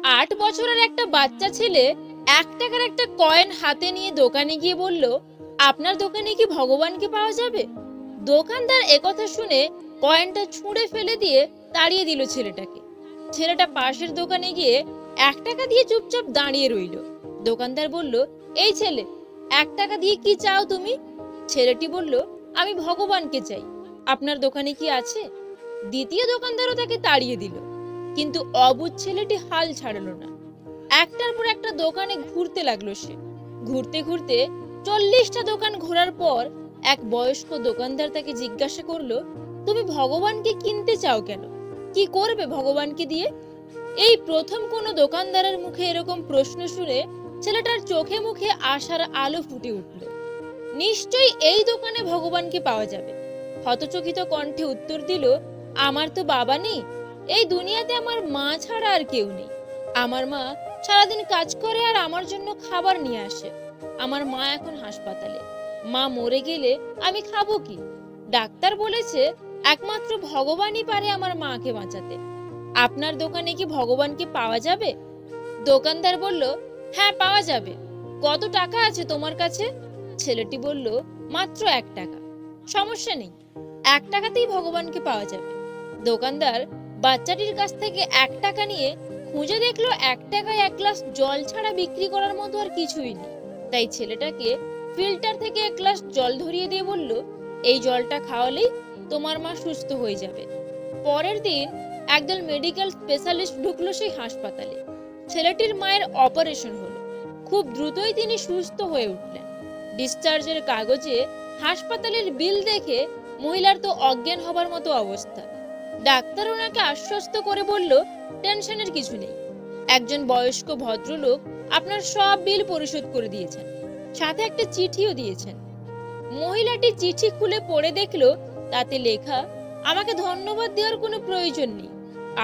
8 বছরের একটা বাচ্চা ছেলে 1 টাকার একটা কয়েন হাতে নিয়ে দোকানে গিয়ে বলল, আপনার দোকানে কি ভগবানকে পাওয়া যাবে? দোকানদার একথা শুনে কয়েনটা ছুঁড়ে ফেলে দিয়ে তাড়িয়ে দিল ছেলেটাকে। ছেলেটা পাশের দোকানে গিয়ে 1 টাকা দিয়ে চুপচাপ দাঁড়িয়ে রইল। দোকানদার বলল, এই ছেলে, 1 টাকা দিয়ে কি চাও তুমি? ছেলেটি বলল, আমি ভগবানকে চাই, আপনার দোকানে কি আছে? দ্বিতীয় দোকানদারও তাকে তাড়িয়ে দিল। কিন্তু অবুঝ ছেলেটি হাল ছাড়লো না। একটার পর একটা দোকানে ঘুরতে লাগলো সে। ঘুরতে ঘুরতে 40টা দোকান ঘোরার পর এক বয়স্ক দোকানদার তাকে জিজ্ঞাসা করলো, তুমি ভগবানকে কিনতে চাও কেন? কি করবে ভগবানকে দিয়ে? এই প্রথম কোনো দোকানদারের মুখে এরকম প্রশ্ন শুনে ছেলেটার চোখে মুখে আশার আলো ফুটে উঠল। নিশ্চয়ই এই দোকানে ভগবানকে পাওয়া যাবে। হতচকিত কণ্ঠে উত্তর দিল, আমার তো বাবা নেই, এই দুনিয়াতে আমার মা ছাড়া আর কেউ নেই। আমার মা সারাদিন কাজ করে আর আমার জন্য খাবার নিয়ে আসে। আমার মা এখন হাসপাতালে, মা মরে গেলে আমি খাবো কি? ডাক্তার বলেছে একমাত্র ভগবানই পারে আমার মাকে বাঁচাতে। আপনার দোকানে কি ভগবানকে পাওয়া যাবে? দোকানদার বলল, হ্যাঁ পাওয়া যাবে। কত টাকা আছে তোমার কাছে? ছেলেটি বলল, মাত্র 1 টাকা। সমস্যা নেই, 1 টাকাতেই ভগবানকে পাওয়া যাবে। দোকানদার বাচ্চাটির কাছ থেকে 1 টাকা নিয়ে খুঁজে দেখলো 1 টাকায় 1 গ্লাস জল ছাড়া বিক্রি করার মতো আর কিছুই নেই। তাই ছেলেটাকে ফিল্টার থেকে 1 গ্লাস জল ধরিয়ে দিয়ে বলল, এই জলটা খাওয়ালেই তোমার মা সুস্থ হয়ে যাবে। পরের দিন একদল মেডিকেল স্পেশালিস্ট ঢুকলো সেই হাসপাতালে। ছেলেটির মায়ের অপারেশন হলো। খুব দ্রুতই তিনি সুস্থ হয়ে উঠলেন। ডিসচার্জের কাগজে হাসপাতালের বিল দেখে মহিলার তো অজ্ঞান হবার মতো অবস্থা। ডাক্তার ওনাকে আশ্বস্ত করে বলল, টেনশনের কিছু নেই, একজন বয়স্ক ভদ্রলোক আপনার সব বিল পরিশোধ করে দিয়েছেন, সাথে একটা চিঠিও দিয়েছেন। মহিলাটি চিঠি খুলে পড়ে দেখলো তাতে লেখা, আমাকে ধন্যবাদ দেওয়ার কোনো প্রয়োজন নেই,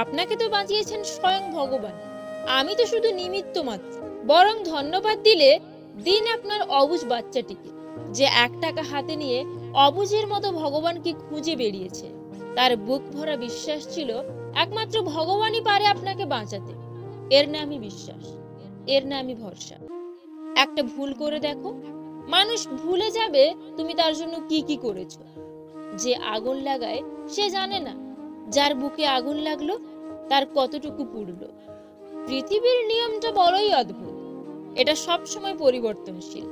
আপনাকে তো বাঁচিয়েছেন স্বয়ং ভগবান, আমি তো শুধু নিমিত্ত মাত্র। বরং ধন্যবাদ দিলে দিন আপনার অবুঝ বাচ্চাটিকে, যে 1 টাকা হাতে নিয়ে অবুঝের মতো ভগবানকে খুঁজে বেরিয়েছে। তার বুক ভরা বিশ্বাস ছিল একমাত্র ভগবানই পারে আপনাকে বাঁচাতে। এর নামই বিশ্বাস, এর নামই ভরসা। একটা ভুল করে দেখো, মানুষ ভুলে যাবে তুমি তার জন্য কি কি করেছো। যে আগুন লাগায় সে জানে না যার বুকে আগুন লাগলো তার কতটুকু পুড়লো। পৃথিবীর নিয়মটা বড়ই অদ্ভুত, এটা সব সময় পরিবর্তনশীল।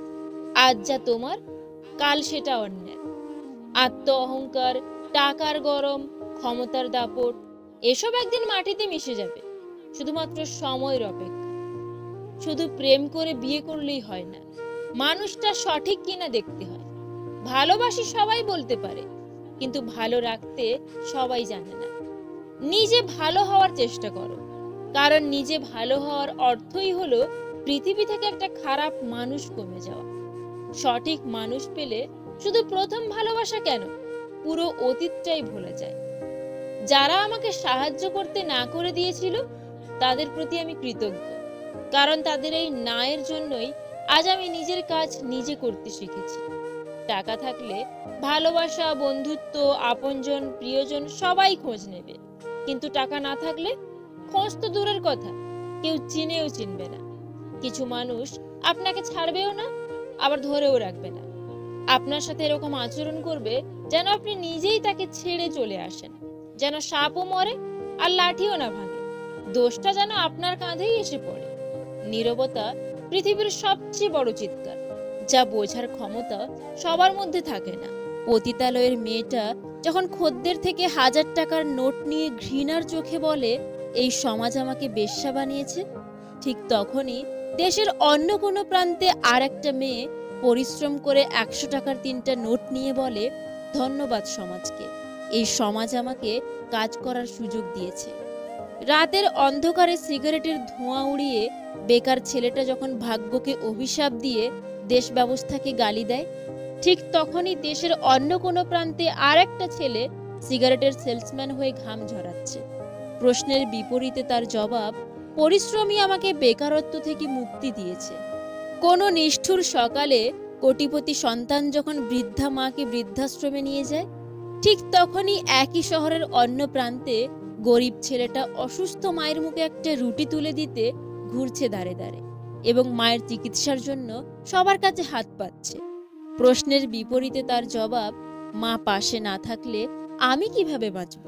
আজ যা তোমার, কাল সেটা অন্যের। আত্ম অহংকার, টাকার গরম, ক্ষমতার দাপট, এসব একদিন মাটিতে মিশে যাবে। শুধুমাত্র সময়ের অপেক্ষা। শুধু প্রেম করে বিয়ে করলেই হয় না, মানুষটা সঠিক কিনা দেখতে হয়। ভালোবাসি সবাই বলতে পারে, কিন্তু ভালো রাখতে সবাই জানে না। নিজে ভালো হওয়ার চেষ্টা করো, কারণ নিজে ভালো হওয়ার অর্থই হলো পৃথিবী থেকে একটা খারাপ মানুষ কমে যাওয়া। সঠিক মানুষ পেলে শুধু প্রথম ভালোবাসা কেন, পুরো অতীতটাই ভুলে যায়। যারা আমাকে সাহায্য করতে না করে দিয়েছিল তাদের প্রতি আমি কৃতজ্ঞ, কারণ তাদের এই নায়ের জন্যই আজ আমি নিজের কাজ নিজে করতে শিখেছি। টাকা থাকলে ভালোবাসা, বন্ধুত্ব, আপনজন, প্রিয়জন সবাই খোঁজ নেবে, কিন্তু টাকা না থাকলে খোঁজ তো দূরের কথা, কেউ চিনেও চিনবে না। কিছু মানুষ আপনাকে ছাড়বেও না, আবার ধরেও রাখবে না। আপনার সাথে এরকম আচরণ করবে যেন আপনি নিজেই তাকে ছেড়ে চলে আসেন, যেন সাপও মরে আর লাঠিও না ভাঙে, দোষটা যেন আপনার কাঁধেই এসে পড়ে। নীরবতা পৃথিবীর সবচেয়ে বড় চিৎকার, যা বোঝার ক্ষমতা সবার মধ্যে থাকে না। পতিতালয়ের মেয়েটা যখন খদ্দের থেকে 1000 টাকার নোট নিয়ে ঘৃণার চোখে বলে, এই সমাজ আমাকে বেশ্যা বানিয়েছে, ঠিক তখনই দেশের অন্য কোনো প্রান্তে আর একটা মেয়ে পরিশ্রম করে 100 টাকার 3টা নোট নিয়ে বলে, ধন্যবাদ সমাজকে, এই সমাজ আমাকে কাজ করার সুযোগ দিয়েছে। রাতের অন্ধকারে সিগারেটের ধোঁয়া উড়িয়ে বেকার ছেলেটা যখন ভাগ্যকে অভিশাপ দিয়ে দেশ ব্যবস্থাকে গালি দেয়, ঠিক তখনই দেশের অন্য কোনো প্রান্তে আর একটা ছেলে সিগারেটের সেলসম্যান হয়ে ঘাম ঝরাচ্ছে। প্রশ্নের বিপরীতে তার জবাব, পরিশ্রমই আমাকে বেকারত্ব থেকে মুক্তি দিয়েছে। কোনো নিষ্ঠুর সকালে কোটিপতি সন্তান যখন বৃদ্ধা মাকে বৃদ্ধাশ্রমে নিয়ে যায়, ঠিক তখনই একই শহরের অন্য প্রান্তে গরিব ছেলেটা অসুস্থ মায়ের মুখে একটা রুটি তুলে দিতে ঘুরছে দাঁড়ে দাঁড়ে এবং মায়ের চিকিৎসার জন্য সবার কাছে হাত পাতছে। প্রশ্নের বিপরীতে তার জবাব, মা পাশে না থাকলে আমি কিভাবে বাঁচব?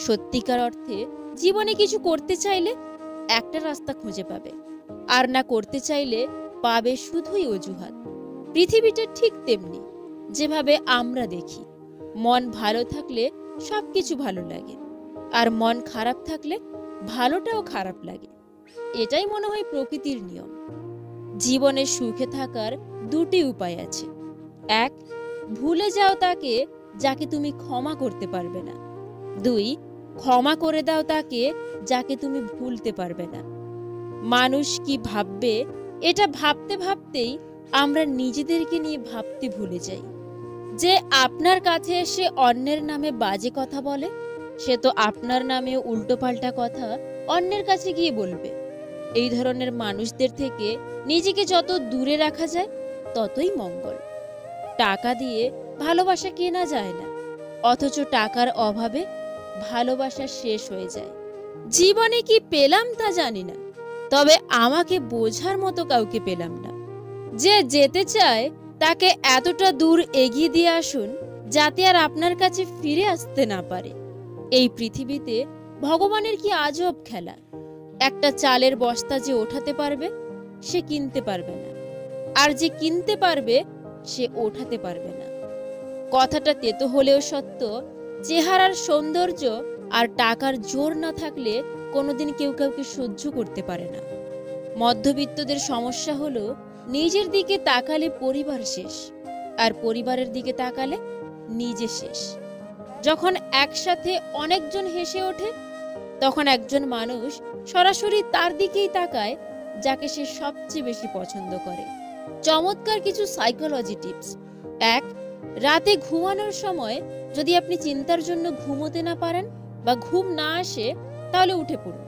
সত্যিকার অর্থে জীবনে কিছু করতে চাইলে একটা রাস্তা খুঁজে পাবে, আর না করতে চাইলে পাবে শুধুই অজুহাত। পৃথিবীটা ঠিক তেমনি, যেভাবে আমরা দেখি। মন ভালো থাকলে সবকিছু ভালো লাগে, আর মন খারাপ থাকলে ভালোটাও খারাপ লাগে। এটাই মনে হয় প্রকৃতির নিয়ম। জীবনে সুখে থাকার দুটি উপায় আছে। এক, ভুলে যাও তাকে যাকে তুমি ক্ষমা করতে পারবে না। দুই, ক্ষমা করে দাও তাকে যাকে তুমি ভুলতে পারবে না। মানুষ কি ভাববে, এটা ভাবতে ভাবতেই আমরা নিজেদেরকে নিয়ে ভাবতে ভুলে যাই। যে আপনার কাছে এসে অন্যের নামে বাজে কথা বলে, সে তো আপনার নামে উল্টোপাল্টা কথা অন্যের কাছে গিয়ে বলবে। এই ধরনের মানুষদের থেকে নিজেকে যত দূরে রাখা যায় ততই মঙ্গল। টাকা দিয়ে ভালোবাসা কেনা যায় না, অথচ টাকার অভাবে ভালোবাসা শেষ হয়ে যায়। জীবনে কি পেলাম তা জানি না, তবে আমাকে বোঝার মতো কাউকে পেলাম না। যে যেতে চায় তাকে এতটা দূর এগিয়ে দিয়ে আসুন যাতে আর আপনার কাছে ফিরে আসতে না পারে। এই পৃথিবীতে ভগবানের কি আজব খেলা। একটা চালের বস্তা যে ওঠাতে পারবে সে কিনতে পারবে না, আর যে কিনতে পারবে সে ওঠাতে পারবে না। কথাটা তেতো হলেও সত্য। চেহারার সৌন্দর্য আর টাকার জোর না থাকলে কোনোদিন কেউ কাউকে সহ্য করতে পারে না। মধ্যবিত্তদের সমস্যা হলো নিজের দিকে তাকালে পরিবার শেষ, আর পরিবারের দিকে তাকালে নিজে শেষ। যখন একসাথে অনেকজন হেসে ওঠে, তখন একজন মানুষ সরাসরি তার দিকেই তাকায় যাকে সে সবচেয়ে বেশি পছন্দ করে। চমৎকার কিছু সাইকোলজি টিপস। এক, রাতে ঘুমানোর সময় যদি আপনি চিন্তার জন্য ঘুমোতে না পারেন বা ঘুম না আসে, তাহলে উঠে পড়ুন।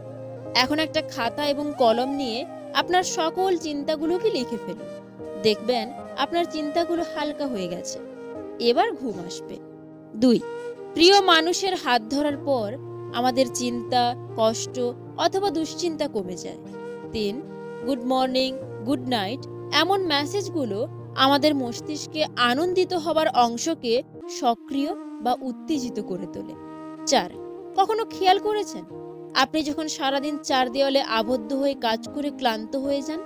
এখন একটা খাতা এবং কলম নিয়ে আপনার সকল চিন্তাগুলোকে লিখে ফেলুন। দেখবেন আপনার চিন্তাগুলো হালকা হয়ে গেছে, এবার ঘুম আসবে। 2, প্রিয় মানুষের হাত ধরার পর আমাদের চিন্তা, কষ্ট অথবা দুশ্চিন্তা কমে যায়। 3, গুড মর্নিং, গুড নাইট এমন মেসেজগুলো আমাদের মস্তিষ্কে আনন্দিত হবার অংশকে সক্রিয় বা উত্তেজিত করে তোলে। 4, কখনো খেয়াল করেছেন আপনি যখন সারাদিন চার দেওয়ালে আবদ্ধ হয়ে কাজ করে ক্লান্ত হয়ে যান,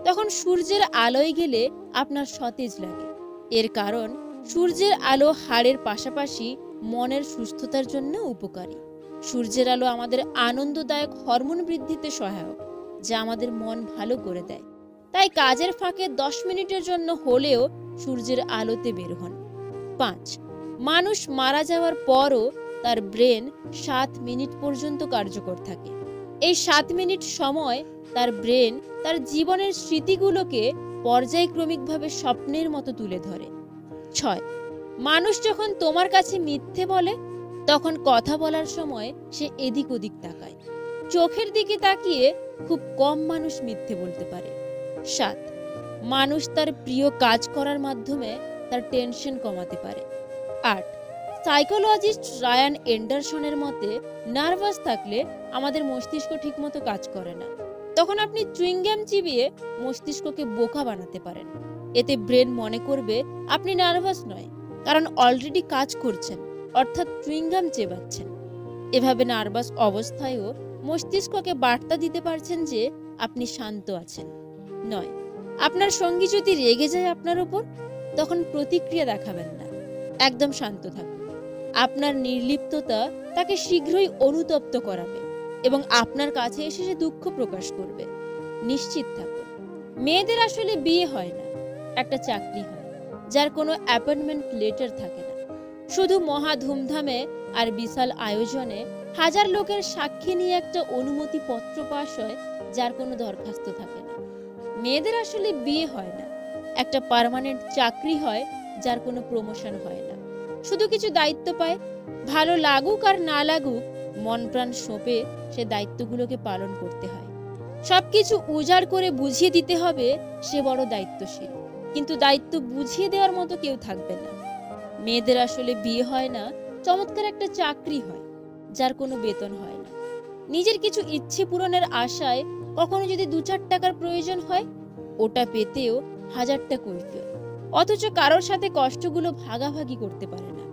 তখন সূর্যের আলোয় গেলে আপনার সতেজ লাগে? এর কারণ সূর্যের আলো হাড়ের পাশাপাশি মনের সুস্থতার জন্য উপকারী। সূর্যের আলো আমাদের আনন্দদায়ক হরমোন বৃদ্ধিতে সহায়ক, যা আমাদের মন ভালো করে দেয়। তাই কাজের ফাঁকে 10 মিনিটের জন্য হলেও সূর্যের আলোতে বের হন। 5, মানুষ মারা যাওয়ার পরও তার ব্রেন 7 মিনিট পর্যন্ত কার্যকর থাকে। এই 7 মিনিট সময় তার ব্রেন তার জীবনের স্মৃতিগুলোকে পর্যায়ক্রমিকভাবে স্বপ্নের মতো তুলে ধরে। 6, মানুষ যখন তোমার কাছে মিথ্যে বলে, তখন কথা বলার সময় সে এদিক ওদিক তাকায়। চোখের দিকে তাকিয়ে খুব কম মানুষ মিথ্যে বলতে পারে। 7, মানুষ তার প্রিয় কাজ করার মাধ্যমে তার টেনশন কমাতে পারে। 8, সাইকোলজিস্ট রায়ান এন্ডারসনের মতে নার্ভাস থাকলে আমাদের মস্তিষ্ক ঠিকমতো কাজ করে না। তখন আপনি চুইংগাম চিবিয়ে মস্তিষ্ককে বোকা বানাতে পারেন। এতে ব্রেন মনে করবে আপনি নার্ভাস নয়, কারণ অলরেডি কাজ করছেন, অর্থাৎ চুইংগাম চেবাচ্ছেন। এভাবে নার্ভাস অবস্থায়ও মস্তিষ্ককে বার্তা দিতে পারছেন যে আপনি শান্ত আছেন। 9, আপনার সঙ্গী যদি রেগে যায় আপনার উপর, তখন প্রতিক্রিয়া দেখাবেন না, একদম শান্ত থাকুন। আপনার নির্লিপ্ততা তাকে শীঘ্রই অনুতপ্ত করাবে এবং আপনার কাছে এসে সে দুঃখ প্রকাশ করবে। নিশ্চিত থাকুন, মেয়েদের আসলে বিয়ে হয় না, একটা চাকরি হয়, যার কোনো অ্যাপয়েন্টমেন্ট লেটার থাকে না। শুধু মহা ধুমধামে আর বিশাল আয়োজনে হাজার লোকের সাক্ষী নিয়ে একটা অনুমতি পত্র পাস হয়, যার কোনো দরখাস্ত থাকে না। মেয়েদের আসলে বিয়ে হয় না, একটা পার্মানেন্ট চাকরি হয়, যার কোনো প্রমোশন হয় না। শুধু কিছু দায়িত্ব পায়, ভালো লাগুক আর না লাগুক মন প্রাণ সঁপে সে দায়িত্বগুলোকে পালন করতে হয়। সবকিছু উজাড় করে বুঝিয়ে দিতে হবে সে বড় দায়িত্বশীল, কিন্তু দায়িত্ব বুঝিয়ে দেওয়ার মতো কেউ থাকবে না। মেয়েদের আসলে বিয়ে হয় না, চমৎকার একটা চাকরি হয়, যার কোনো বেতন হয় না। নিজের কিছু ইচ্ছে পূরণের আশায় কখনো যদি 2-4 টাকার প্রয়োজন হয়, ওটা পেতেও 1000টা কৈফিয়ত। অথচ কারোর সাথে কষ্টগুলো ভাগাভাগি করতে পারে না।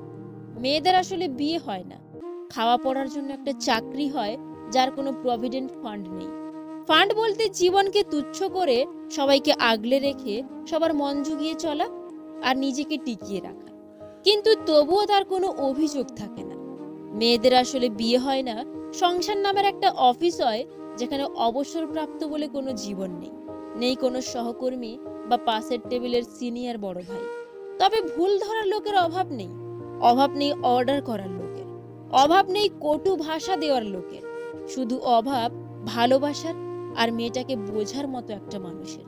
মেয়েদের আসলে বিয়ে হয় না, খাওয়া পড়ার জন্য একটা চাকরি হয় যার কোনো প্রভিডেন্ট ফান্ড নেই। ফান্ড বলতে জীবনকে তুচ্ছ করে সবাইকে আগলে রেখে সবার মন জুগিয়ে চলা আর নিজেকে টিকিয়ে রাখা। কিন্তু তবুও তার কোনো অভিযোগ থাকে না। মেয়েদের আসলে বিয়ে হয় না, সংসার নামের একটা অফিস হয় যেখানে অবসরপ্রাপ্ত বলে কোনো জীবন নেই, নেই কোনো সহকর্মী বা পাশের টেবিলের সিনিয়র বড় ভাই। তবে ভুল ধরার লোকের অভাব নেই, অভাব নেই অর্ডার করার লোকের, অভাব নেই কটু ভাষা দেওয়ার লোকের, শুধু অভাব ভালোবাসার আর মেয়েটাকে বোঝার মতো একটা মানুষের।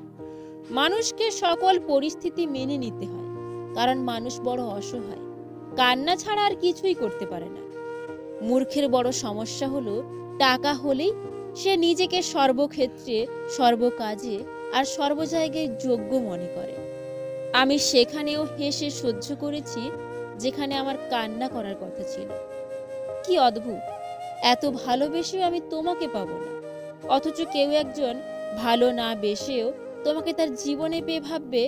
মানুষকে সকল পরিস্থিতি মেনে নিতে হয়, কারণ মানুষ বড় অসহায়, কান্না ছাড়া আর কিছুই করতে পারে না। মূর্খের বড় সমস্যা হলো টাকা হলেই সে নিজেকে সর্বক্ষেত্রে, সর্বকাজে আর সর্বজায়গায় যোগ্য মনে করে। আমি সেখানেও হেসে সহ্য করেছি যেখানে আমার কান্না করার কথা ছিল। কি অদ্ভুত, এত ভালোবেসেও আমি তোমাকে পাবো না, অথচ কেউ একজন ভালো না বেসেও তোমাকে তার জীবনে পেয়ে ভাববে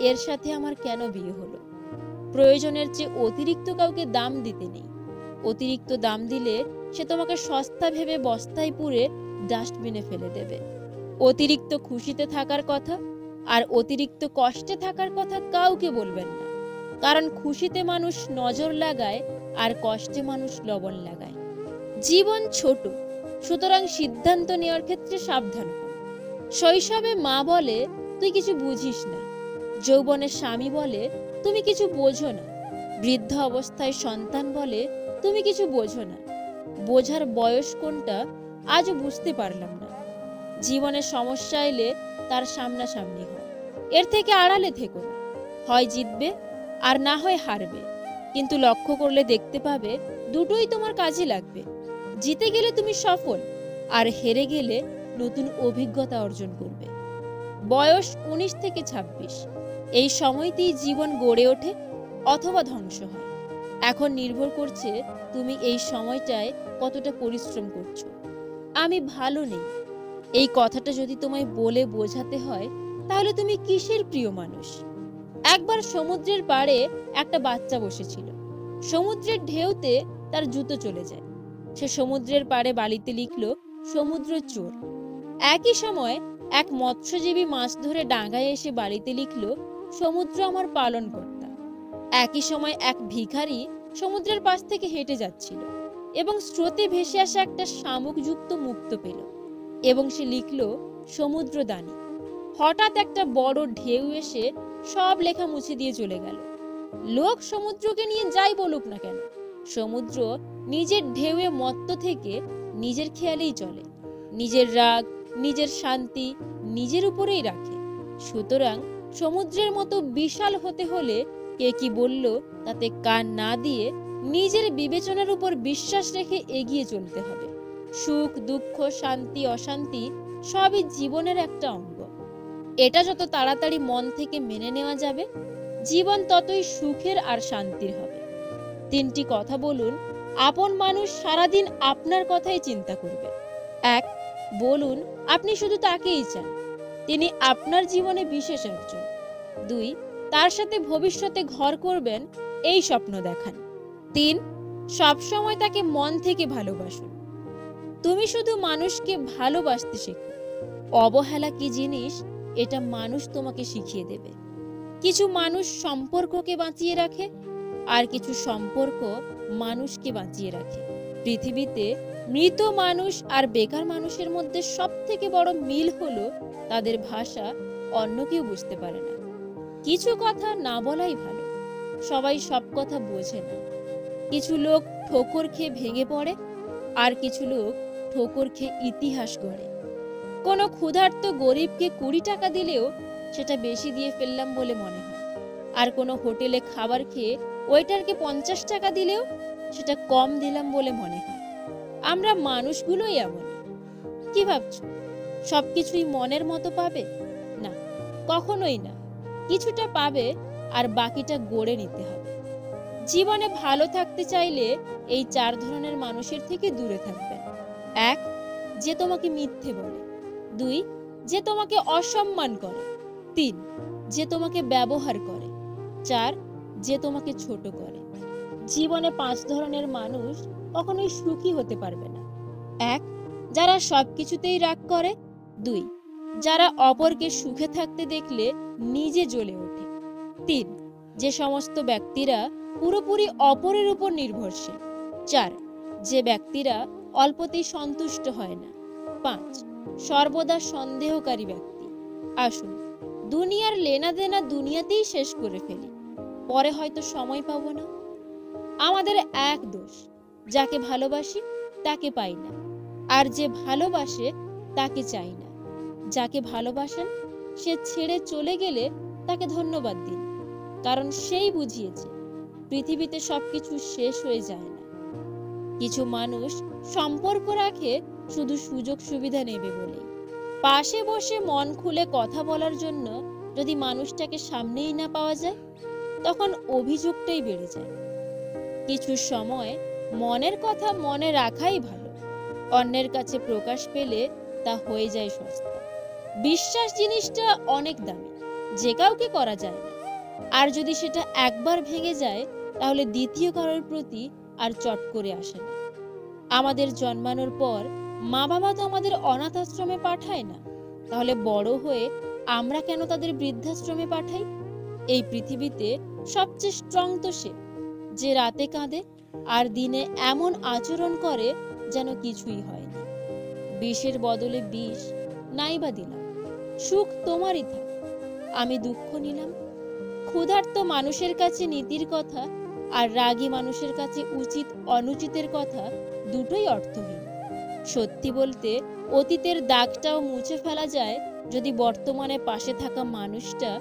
এর সাথে আমার কেন বিয়ে হলো। প্রয়োজনের চেয়ে অতিরিক্ত কাউকে দাম দিতে নেই। অতিরিক্ত দাম দিলে সে তোমাকে সস্তা ভেবে বস্তায় পুরে ডাস্টবিনে ফেলে দেবে। অতিরিক্ত খুশিতে থাকার কথা আর অতিরিক্ত কষ্টে থাকার কথা কাউকে বলবেন না, কারণ খুশিতে মানুষ নজর লাগায় আর কষ্টে মানুষ লবণ লাগায়। জীবন ছোট, সুতরাং সিদ্ধান্ত নেওয়ার ক্ষেত্রে সাবধান হন। শৈশবে মা বলে তুই কিছু বুঝিস না, যৌবনে স্বামী বলে তুমি কিছু বোঝো না, বৃদ্ধ অবস্থায় সন্তান বলে তুমি কিছু বোঝো না। বোঝার বয়স কোনটা আজও বুঝতে পারলাম না। জীবনে সমস্যা এলে তার সামনাসামনি হয়, এর থেকে আড়ালে থেকো না। হয় জিতবে আর না হয় হারবে, কিন্তু লক্ষ্য করলে দেখতে পাবে দুটোই তোমার কাজে লাগবে। জিতে গেলে তুমি সফল, আর হেরে গেলে নতুন অভিজ্ঞতা অর্জন করবে। বয়স 19 থেকে 26, এই সময়তেই জীবন গড়ে ওঠে অথবা ধ্বংস হয়। এখন নির্ভর করছে তুমি এই সময়টায় কতটা পরিশ্রম করছো। আমি ভালো নেই, এই কথাটা যদি তোমায় বলে বোঝাতে হয় তাহলে তুমি কিসের প্রিয় মানুষ? একবার সমুদ্রের পাড়ে একটা বাচ্চা বসেছিল। সমুদ্রের ঢেউতে তার জুতো চলে যায়। সে সমুদ্রের পাড়ে বালিতে লিখল সমুদ্র চোর। একই সময় এক মৎস্যজীবী মাছ ধরে ডাঙায় এসে বালিতে লিখল সমুদ্র আমার পালনকর্তা। একই সময় এক ভিখারি সমুদ্রের পাশ থেকে হেঁটে যাচ্ছিল এবং স্রোতে ভেসে আসা একটা শামুকযুক্ত মুক্তো পেল এবং সে লিখল সমুদ্র দানী। হঠাৎ একটা বড় ঢেউ এসে সব লেখা মুছে দিয়ে চলে গেল। লোক সমুদ্রকে নিয়ে যাই বলুক না কেন, সমুদ্র নিজের ঢেউয়ে মত্ত থেকে নিজের খেয়ালেই চলে, নিজের রাগ, নিজের শান্তি নিজের উপরেই রাখে। সুতরাং সমুদ্রের মতো বিশাল হতে হলে কে কি বলল তাতে কান না দিয়ে নিজের বিবেচনার উপর বিশ্বাস রেখে এগিয়ে চলতে হবে। সুখ, দুঃখ, শান্তি, অশান্তি সবই জীবনের একটা অঙ্গ। এটা যত তাড়াতাড়ি মন থেকে মেনে নেওয়া যাবে, জীবন ততই সুখের আর শান্তির হবে। 3টি কথা বলুন, আপন মানুষ সারাদিন আপনার কথাই চিন্তা করবে। 1. বলুন আপনি শুধু তাকেই চান, তিনি আপনার জীবনে বিশেষ একজন। 2. তার সাথে ভবিষ্যতে ঘর করবেন এই স্বপ্ন দেখান। 3. সবসময় তাকে মন থেকে ভালোবাসুন। তুমি শুধু মানুষকে ভালোবাসতে শেখো। অবহেলা কি জিনিস এটা মানুষ তোমাকে শিখিয়ে দেবে। কিছু মানুষ সম্পর্ককে বাঁচিয়ে রাখে আর কিছু সম্পর্ক মানুষকে বাঁচিয়ে রাখে। পৃথিবীতে মৃত মানুষ আর বেকার মানুষের মধ্যে সবথেকে বড় মিল হলো তাদের ভাষা অন্য কেউ বুঝতে পারে না। কিছু কথা না বলাই ভালো, সবাই সব কথা বোঝে না। কিছু লোক ঠোকর খেয়ে ভেঙে পড়ে আর কিছু লোক ঠোকর খেয়ে ইতিহাস গড়ে। কোনো ক্ষুধার্ত গরিবকে 20 টাকা দিলেও সেটা বেশি দিয়ে ফেললাম বলে মনে হয়, আর কোনো হোটেলে খাবার খেয়ে ওয়েটারকে 50 টাকা দিলেও সেটা কম দিলাম বলে মনে হয়। আমরা মানুষগুলোই এমন। কি ভাবছো সবকিছুই মনের মতো পাবে? না, কখনোই না। কিছুটা পাবে আর বাকিটা গড়ে নিতে হবে। জীবনে ভালো থাকতে চাইলে এই 4 ধরনের মানুষের থেকে দূরে থাকবেন। 1. যে তোমাকে মিথ্যে বলে। 2. যে তোমাকে অসম্মান করে। 3. যে তোমাকে ব্যবহার করে। 4. যে তোমাকে ছোট করে। জীবনে 5 ধরনের মানুষ কখনোই সুখী হতে পারবে না। 1. যারা সবকিছুতেই রাগ করে। 2. যারা অপরকে সুখে থাকতে দেখলে নিজে জ্বলে ওঠে। 3. যে সমস্ত ব্যক্তিরা পুরোপুরি অপরের উপর নির্ভরশীল। 4. যে ব্যক্তিরা অল্পতেই সন্তুষ্ট হয় না। 5. সর্বদা সন্দেহকারী ব্যক্তি। আসুন দুনিয়ার লেনাদেনা দুনিয়াতেই শেষ করে ফেলি, পরে হয়তো সময় পাবো না। আমাদের এক দোষ, যাকে ভালোবাসি তাকে পাই না, আর যে ভালোবাসে তাকে চাই না। যাকে ভালোবাসেন সে ছেড়ে চলে গেলে তাকে ধন্যবাদ দিন, কারণ সেই বুঝিয়েছে পৃথিবীতে সবকিছু শেষ হয়ে যায় না। কিছু মানুষ সম্পর্ক রাখে শুধু সুযোগ সুবিধা নেবে বলেই। পাশে বসে মন খুলে কথা বলার জন্য যদি মানুষটাকে সামনেই না পাওয়া যায়, তখন অভিযোগটাই বেড়ে যায়। কিছু সময় মনের কথা মনে রাখাই ভালো, অন্যের কাছে প্রকাশ পেলে তা হয়ে যায় সস্তা। বিশ্বাস জিনিসটা অনেক দামি, যে কাউকে করা যায় না, আর যদি সেটা একবার ভেঙে যায় তাহলে দ্বিতীয় কারোর প্রতি আর চট করে আসে না। আমাদের জন্মানোর পর মা বাবা তো আমাদের অনাথ আশ্রমে পাঠায় না, তাহলে বড় হয়ে আমরা কেন তাদের বৃদ্ধাশ্রমে পাঠাই? এই পৃথিবীতে সবচেয়ে স্ট্রং তো সে, যে রাতে কাঁদে আর দিনে এমন আচরণ করে যেন কিছুই হয়নি। বিষের বদলে বিষ নাই বা দিলাম, সুখ তোমারই থাক, আমি দুঃখ নিলাম। ক্ষুধার্ত মানুষের কাছে নীতির কথা আর রাগী মানুষের কাছে উচিত অনুচিতের কথা দুটোই অর্থহীন। সত্যি বলতে অতীতের দাগটাও মুছে ফেলা যায় যদি বর্তমানে পাশে থাকা মানুষটা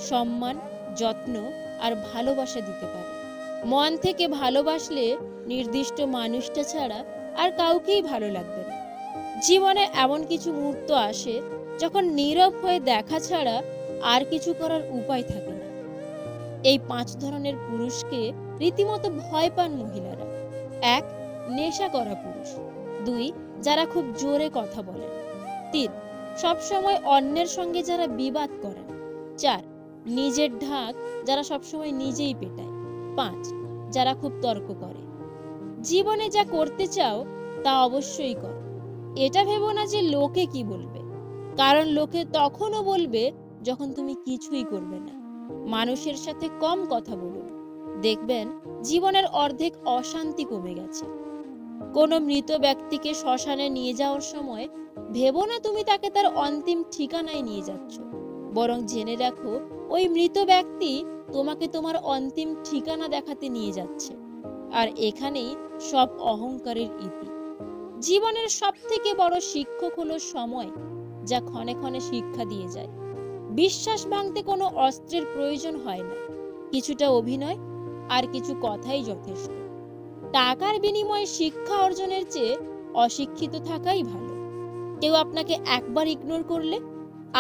সম্মান, যত্ন আর ভালোবাসা দিতে পারে। মন থেকে ভালোবাসলে নির্দিষ্ট মানুষটা ছাড়া আর কাউকেই ভালো লাগবে না। জীবনে এমন কিছু মুহূর্ত আসে যখন নীরব হয়ে দেখা ছাড়া আর কিছু করার উপায় থাকে না। এই 5 ধরনের পুরুষকে রীতিমতো ভয় পান মহিলারা। 1. নেশা করা পুরুষ। 2. যারা খুব জোরে কথা বলেন। 3. সবসময় অন্যের সঙ্গে যারা বিবাদ করেন। 4. নিজের ঢাক যারা সবসময় নিজেই পেটায়। 5. যারা খুব তর্ক করে। জীবনে যা করতে চাও তা অবশ্যই করো। এটা ভেবো না যে লোকে কি বলবে, কারণ লোকে তখনও বলবে যখন তুমি কিছুই করবে না। মানুষের সাথে কম কথা বলুন, দেখবেন জীবনের অর্ধেক অশান্তি কমে গেছে। কোনো মৃত ব্যক্তিকে শ্মশানে নিয়ে যাওয়ার সময় ভেবো না তুমি তাকে তার অন্তিম ঠিকানায় নিয়ে যাচ্ছ, বরং জেনে রাখো ওই মৃত ব্যক্তি তোমাকে তোমার অন্তিম ঠিকানা দেখাতে নিয়ে যাচ্ছে। আর এখানেই সব অহংকারের ইতি। জীবনের সবথেকে বড় শিক্ষক হলো সময়, যা ক্ষণে ক্ষণে শিক্ষা দিয়ে যায়। বিশ্বাস ভাঙতে কোনো অস্ত্রের প্রয়োজন হয় না, কিছুটা অভিনয় আর কিছু কথাই যথেষ্ট। টাকার বিনিময়ে শিক্ষা অর্জনের চেয়ে অশিক্ষিত থাকাই ভালো। কেউ আপনাকে একবার ইগনোর করলে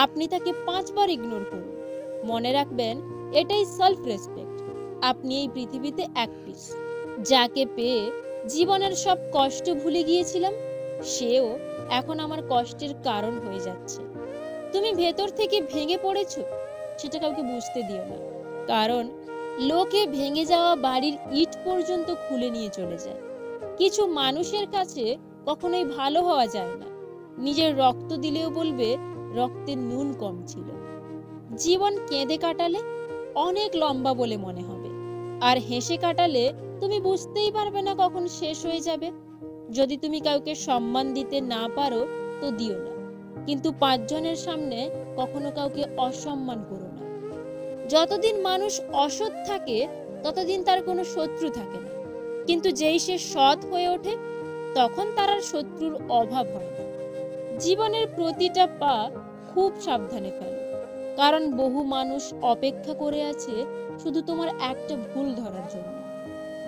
আপনি তাকে 5 বার ইগনোর করুন। মনে রাখবেন, এটাই সেলফ রেসপেক্ট। আপনি এই পৃথিবীতে এক পিস। যাকে পেয়ে জীবনের সব কষ্ট ভুলে গিয়েছিলাম, সেও এখন আমার কষ্টের কারণ হয়ে যাচ্ছে। তুমি ভেতর থেকে ভেঙে পড়েছো, সেটা কাউকে বুঝতে দিও না, কারণ লোকে ভেঙে যাওয়া বাড়ির ইট পর্যন্ত খুলে নিয়ে চলে যায়। কিছু মানুষের কাছে কখনোই ভালো হওয়া যায় না, নিজের রক্ত দিলেও বলবে রক্তের নুন কম ছিল। জীবন কেঁদে কাটালে অনেক লম্বা বলে মনে হবে, আর হেসে কাটালে তুমি বুঝতেই পারবে না কখন শেষ হয়ে যাবে। যদি তুমি কাউকে সম্মান দিতে না পারো তো দিও না, কিন্তু 5 জনের সামনে কখনো কাউকে অসম্মান করো না। যতদিন মানুষ অসৎ থাকে ততদিন তার কোনো শত্রু থাকে না, কিন্তু যেই সে সৎ হয়ে ওঠে তখন তার আর শত্রুর অভাব হয় না। জীবনের প্রতিটা পা খুব সাবধানে ফেলো, কারণ বহু মানুষ অপেক্ষা করে আছে শুধু তোমার একটা ভুল ধরার জন্য।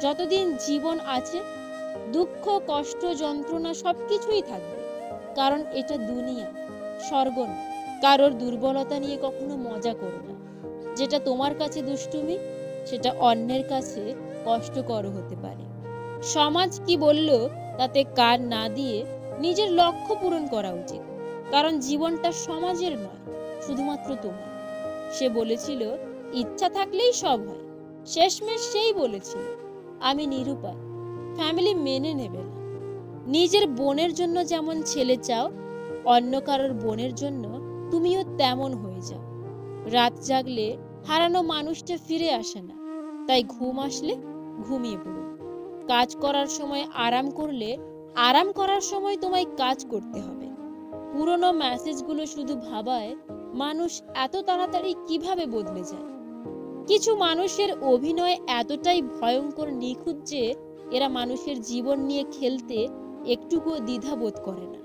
যতদিন জীবন আছে দুঃখ, কষ্ট, যন্ত্রণা সবকিছুই থাকবে, কারণ এটা দুনিয়া, স্বর্গ না। কারোর দুর্বলতা নিয়ে কখনো মজা করো না। যেটা তোমার কাছে দুষ্টুমি, সেটা অন্যের কাছে কষ্টকর হতে পারে। সমাজ কি বলল তাতে কান না দিয়ে নিজের লক্ষ্য পূরণ করা উচিত, কারণ জীবনটা সমাজের নয়, শুধুমাত্র তোমার। সে বলেছিল ইচ্ছা থাকলেই সব হয়। শেষমেশ সেই বলেছিল আমি নিরুপায়, ফ্যামিলি মেনে নেবে না। নিজের বোনের জন্য যেমন ছেলে চাও, অন্য কারোর বোনের জন্য তুমিও তেমন হয়ে যাও। রাত জাগলে হারানো মানুষটা ফিরে আসে না, তাই ঘুম আসলে ঘুমিয়ে পড়ুন। কাজ করার সময় আরাম করলে আরাম করার সময় তোমায় কাজ করতে হবে। পুরনো মেসেজগুলো শুধু ভাবায় মানুষ এত তাড়াতাড়ি কিভাবে বদলে যায়। কিছু মানুষের অভিনয় এতটাই ভয়ঙ্কর নিখুঁত যে এরা মানুষের জীবন নিয়ে খেলতে একটুকুও দ্বিধাবোধ করে না।